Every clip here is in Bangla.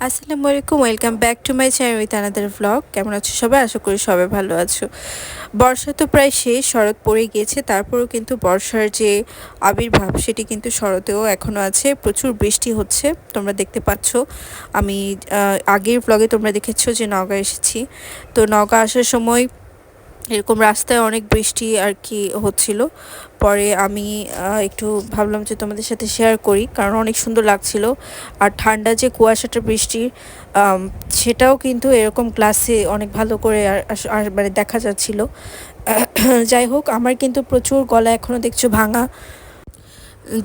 আসসালামু আলাইকুম, welcome back to my channel with another vlog. কেমন আছো সবাই? আশা করি সবাই ভালো আছো। বর্ষা তো প্রায় শেষ, শরৎ পড়ে গিয়েছে, তারপরেও কিন্তু বর্ষার যে আবির্ভাব সেটি কিন্তু শরতেও এখনও আছে। প্রচুর বৃষ্টি হচ্ছে, তোমরা দেখতে পাচ্ছ। আমি আগের ভ্লগে তোমরা দেখেছো যে নওগাঁ এসেছি। তো নওগাঁ আসার সময় এরকম রাস্তায় অনেক বৃষ্টি আর কি হচ্ছিল। পরে আমি একটু ভাবলাম যে তোমাদের সাথে শেয়ার করি, কারণ অনেক সুন্দর লাগছিল। আর ঠান্ডা যে কুয়াশাটা বৃষ্টির, সেটাও কিন্তু এরকম গ্লাসে অনেক ভালো করে আর মানে দেখা যাচ্ছিল। যাই হোক, আমার কিন্তু প্রচুর গলা এখনও দেখছো ভাঙা।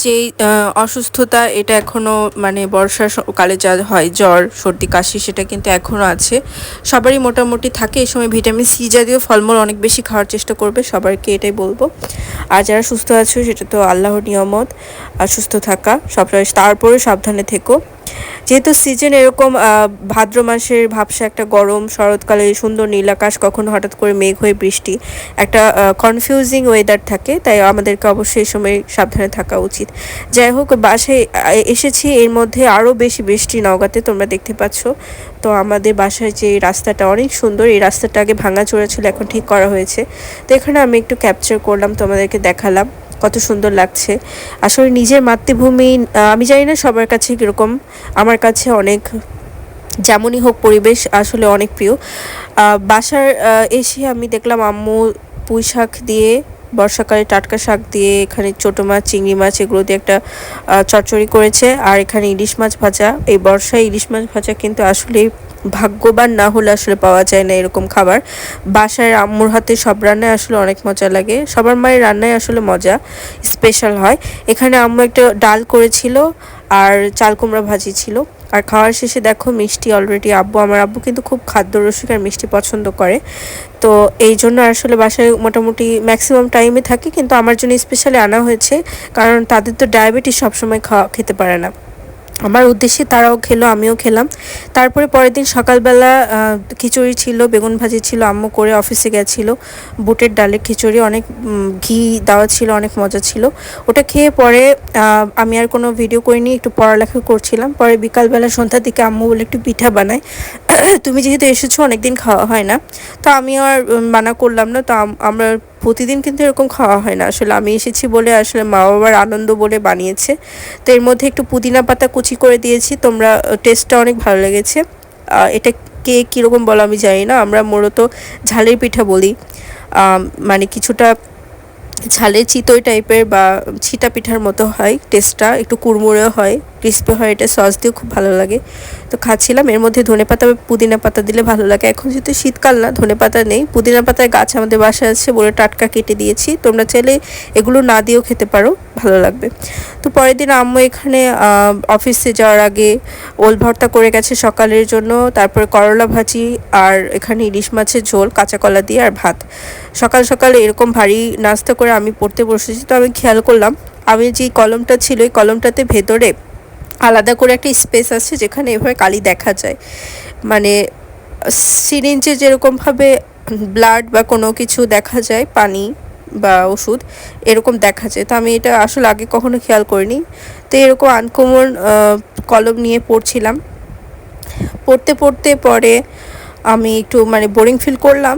যেই অসুস্থতা, এটা এখনও মানে বর্ষার কালে যা হয় জ্বর সর্দি কাশি, সেটা কিন্তু এখনও আছে। সবারই মোটামুটি থাকে। এই সময় ভিটামিন সি জাতীয় ফলমূল অনেক বেশি খাওয়ার চেষ্টা করবে, সবাইকে এটাই বলবো। আর যারা সুস্থ আছো, সেটা তো আল্লাহর নিয়ামত। আর সুস্থ থাকা সবসময়, তারপরে সাবধানে থেকো। যেহেতু সিজন এরকম, ভাদ্র মাসের ভাবসা একটা গরম, শরৎকালে সুন্দর নীল আকাশ, কখনো হঠাৎ করে মেঘ হয়ে বৃষ্টি, একটা কনফিউজিং ওয়েদার থাকে, তাই আমাদেরকে অবশ্যই এই সময় সাবধানে থাকা উচিত। যাই হোক, বাসায় এসেছি, এর মধ্যে আরও বেশি বৃষ্টি নওগাঁতে, তোমরা দেখতে পাচ্ছ। তো আমাদের বাসায় যে রাস্তাটা অনেক সুন্দর, এই রাস্তাটা আগে ভাঙাচোরা ছিল, এখন ঠিক করা হয়েছে। তো এখানে আমি একটু ক্যাপচার করলাম, তোমাদেরকে দেখালাম কত সুন্দর লাগছে। আসলে নিজের মাতৃভূমি, আমি জানি না সবার কাছে কীরকম, আমার কাছে অনেক, যেমনই হোক পরিবেশ আসলে অনেক প্রিয়। বাসার এসে আমি দেখলাম আম্মু পুঁই শাক দিয়ে, বর্ষাকালে টাটকা শাক দিয়ে, এখানে ছোটো মাছ, চিংড়ি মাছ, এগুলো দিয়ে একটা চচ্চড়ি করেছে। আর এখানে ইলিশ মাছ ভাজা। এই বর্ষায় ইলিশ মাছ ভাজা কিন্তু আসলে ভাগ্যবান না হলে আসলে পাওয়া যায় না এরকম খাবার। বাসায় আম্মুর হাতে সব রান্নায় আসলে অনেক মজা লাগে, সবার মায়ের রান্নায় আসলে মজা, স্পেশাল হয়। এখানে আম্মু একটা ডাল করেছিল, আর চাল কুমড়া ভাজি ছিল। আর খাওয়ার শেষে দেখো মিষ্টি অলরেডি, আমার আব্বু কিন্তু খুব খাদ্যরসিক আর মিষ্টি পছন্দ করে। তো এই জন্য আসলে বাসায় মোটামুটি ম্যাক্সিমাম টাইমে থাকে, কিন্তু আমার জন্য স্পেশালি আনা হয়েছে, কারণ তাদের তো ডায়াবেটিস, সবসময় খেতে পারে না। আমার উদ্দেশ্যে তারাও খেলো, আমিও খেলাম। তারপরে পরের দিন সকালবেলা খিচুড়ি ছিল, বেগুন ভাজি ছিল, আম্মু করে অফিসে গেছিলো। বুটের ডালের খিচুড়ি, অনেক ঘি দেওয়া ছিল, অনেক মজা ছিল। ওটা খেয়ে পরে আমি আর কোনো ভিডিও করিনি, একটু পড়ালেখা করছিলাম। পরে বিকালবেলা সন্ধ্যার দিকে আম্মু বলে একটু পিঠা বানায়। তুমি যেহেতু এসেছো, অনেকদিন খাওয়া হয় না, তো আমি আর মানা করলাম না। তো আমরা প্রতিদিন কিন্তু এরকম খাওয়া হয় না, আসলে আমি এসেছি বলে, আসলে মা বাবার আনন্দ বলে বানিয়েছে। তো এর মধ্যে একটু পুদিনা পাতা কুচি করে দিয়েছি, তোমরা টেস্টটা অনেক ভালো লেগেছে। এটা কে কীরকম বলো আমি জানি না, আমরা মূলত ঝালের পিঠা বলি। মানে কিছুটা ঝালের চিতই টাইপের বা ছিটা পিঠার মতো হয়, টেস্টটা একটু কুড়মুড়ে হয়, ক্রিস্পি হয়, এটা সস দিয়ে খুব ভালো লাগে। তো খাচ্ছিলাম, এর মধ্যে ধনেপাতা পুদিনা পাতা দিলে ভালো লাগে। এখন যেহেতু শীতকাল না, ধনেপাতা নেই, পুদিনা পাতার গাছ আমাদের বাসায় আছে বলে টাটকা কেটে দিয়েছি। তোমরা চাইলে এগুলো না দিয়েও খেতে পারো, ভালো লাগবে। তো পরের দিন আম্মু এখানে অফিসে যাওয়ার আগে ওল ভর্তা করে গেছে সকালের জন্য, তারপরে করলা ভাজি, আর এখানে ইলিশ মাছের ঝোল কাঁচা কলা দিয়ে, আর ভাত। সকাল সকাল এরকম ভারী নাস্তা করে আমি পড়তে বসেছি। তো আমি খেয়াল করলাম, আমি যে কলমটা ছিল, এই কলমটাতে ভেতরে আলাদা করে একটা স্পেস আছে, যেখানে এভাবে কালি দেখা যায়। মানে সিরিঞ্জে যেরকমভাবে ব্লাড বা কোনো কিছু দেখা যায়, পানি বা ওষুধ এরকম দেখা যায়। তো আমি এটা আসলে আগে কখনো খেয়াল করিনি। তো এরকম আনকমন কলম নিয়ে পড়ছিলাম, পড়তে পড়তে পরে আমি একটু মানে বোরিং ফিল করলাম,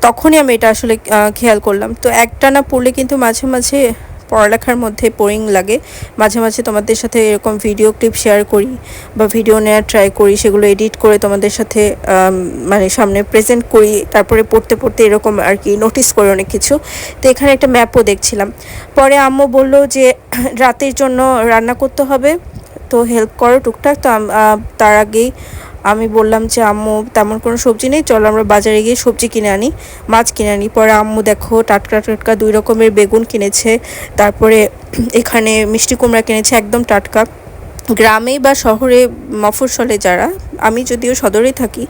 তখনই আমি এটা আসলে খেয়াল করলাম। তো একটানা পড়লে কিন্তু মাঝে মাঝে পড়ালেখার মধ্যে বোরিং লাগে। মাঝে মাঝে তোমাদের সাথে এরকম ভিডিও ক্লিপ শেয়ার করি বা ভিডিও নেওয়ার ট্রাই করি, সেগুলো এডিট করে তোমাদের সাথে মানে সামনে প্রেজেন্ট করি। তারপরে পড়তে পড়তে এরকম আর কি নোটিস করি অনেক কিছু। তো এখানে একটা ম্যাপও দেখছিলাম। পরে আম্মু বলল যে রাতের জন্য রান্না করতে হবে, তো হেল্প করো টুকটাক। তো তার আগেই আমি বললাম যে আম্মু তেমন কোনো সবজি নেই, চলো আমরা বাজারে গিয়ে সবজি কিনে আনি, মাছ কিনে আনি। পরে আম্মু দেখো টাটকা টাটকা 2 রকমের বেগুন কিনেছে, তারপরে এখানে মিষ্টি কুমড়া কিনেছে, একদম টাটকা। গ্রামে বা শহরে, মফস্বলে যারা, আমি যদিও সদরেই থাকি,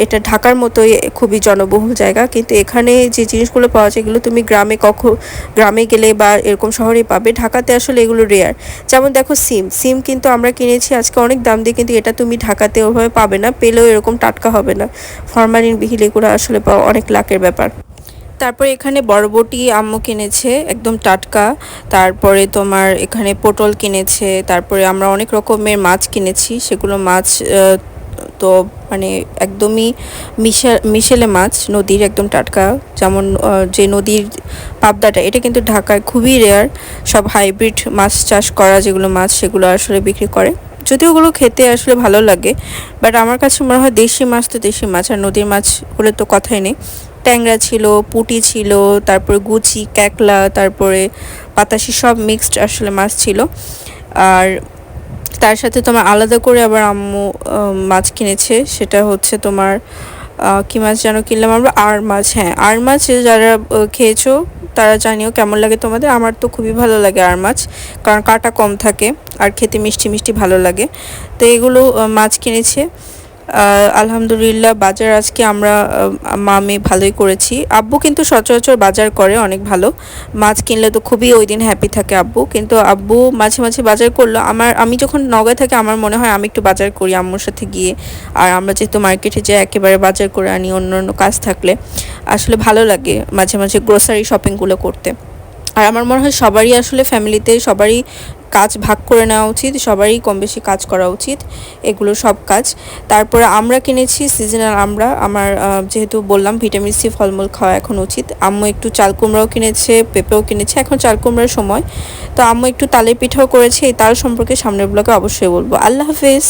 এটা ঢাকার মতোই খুবই জনবহুল জায়গা, কিন্তু এখানে যে জিনিসগুলো পাওয়া যায় এগুলো তুমি গ্রামে গেলে বা এরকম শহরে পাবে, ঢাকাতে আসলে এগুলো রেয়ার। যেমন দেখো সিম কিন্তু আমরা কিনেছি আজকে অনেক দাম দিয়ে, কিন্তু এটা তুমি ঢাকাতে ওভাবে পাবে না, পেলেও এরকম টাটকা হবে না, ফরমালিন বিহীন, এগুলো আসলে পাওয়া অনেক লাকের ব্যাপার। তারপরে এখানে বরবটি আম্মু কিনেছে একদম টাটকা। তারপরে তোমার এখানে পটল কিনেছে। তারপরে আমরা অনেক রকমের মাছ কিনেছি, সেগুলো মাছ তো মানে একদমই মিশেলে মাছ, নদীর একদম টাটকা। যেমন যে নদীর পাবদাটা, এটা কিন্তু ঢাকায় খুবই রেয়ার। সব হাইব্রিড মাছ চাষ করা যেগুলো মাছ, সেগুলো আসলে বিক্রি করে। যদিও ওগুলো খেতে আসলে ভালো লাগে, বাট আমার কাছে মনে হয় দেশি মাছ তো দেশি মাছ, আর নদীর মাছ হলে তো কথাই নেই। ট্যাংরা ছিল, পুঁটি ছিল, তারপরে গুচি, ক্যাকলা, তারপরে পাতাসি, সব মিক্সড আসলে মাছ ছিল। আর তার সাথে তোমার আলাদা করে আবার আম্মু মাছ কিনেছে, সেটা হচ্ছে তোমার কী মাছ যেন কিনলাম আমরা, আর মাছ। হ্যাঁ, আর মাছ যারা খেয়েছো তারা জানিও কেমন লাগে তোমাদের। আমার তো খুবই ভালো লাগে আর মাছ, কারণ কাঁটা কম থাকে আর খেতে মিষ্টি মিষ্টি ভালো লাগে। তো এগুলো মাছ কিনেছে। আলহামদুলিল্লাহ বাজার আজকে আমরা মামি ভালোই করেছি। আব্বু কিন্তু সচরাচর বাজার করে অনেক ভালো, মাছ কিনলে তো খুবই ওই দিন হ্যাপি থাকে আব্বু। কিন্তু আব্বু মাঝে মাঝে বাজার করলো, আমি যখন নগাঁয় থাকি আমার মনে হয় আমি একটু বাজার করি আম্মুর সাথে গিয়ে। আর আমরা যেহেতু মার্কেটে যাই একেবারে বাজার করে আনি, অন্য অন্য কাজ থাকলে আসলে ভালো লাগে মাঝে মাঝে গ্রোসারি শপিংগুলো করতে। আর আমার মনে হয় সবারই আসলে ফ্যামিলিতে সবারই কাজ ভাগ করে নেওয়া উচিত, সবারই কম বেশি কাজ করা উচিত, এগুলো সব কাজ। তারপরে আমরা কিনেছি সিজনাল আমরা, আমার যেহেতু বললাম ভিটামিন সি ফলমূল খাওয়া এখন উচিত। আম্মু একটু চাল কুমড়াও কিনেছে, পেঁপেও কিনেছে, এখন চাল কুমড়ার সময়। তো আম্মু একটু তালের পিঠাও করেছে, এই তাল সম্পর্কে সামনের ব্লগে অবশ্যই বলবো। আল্লাহ হাফেজ।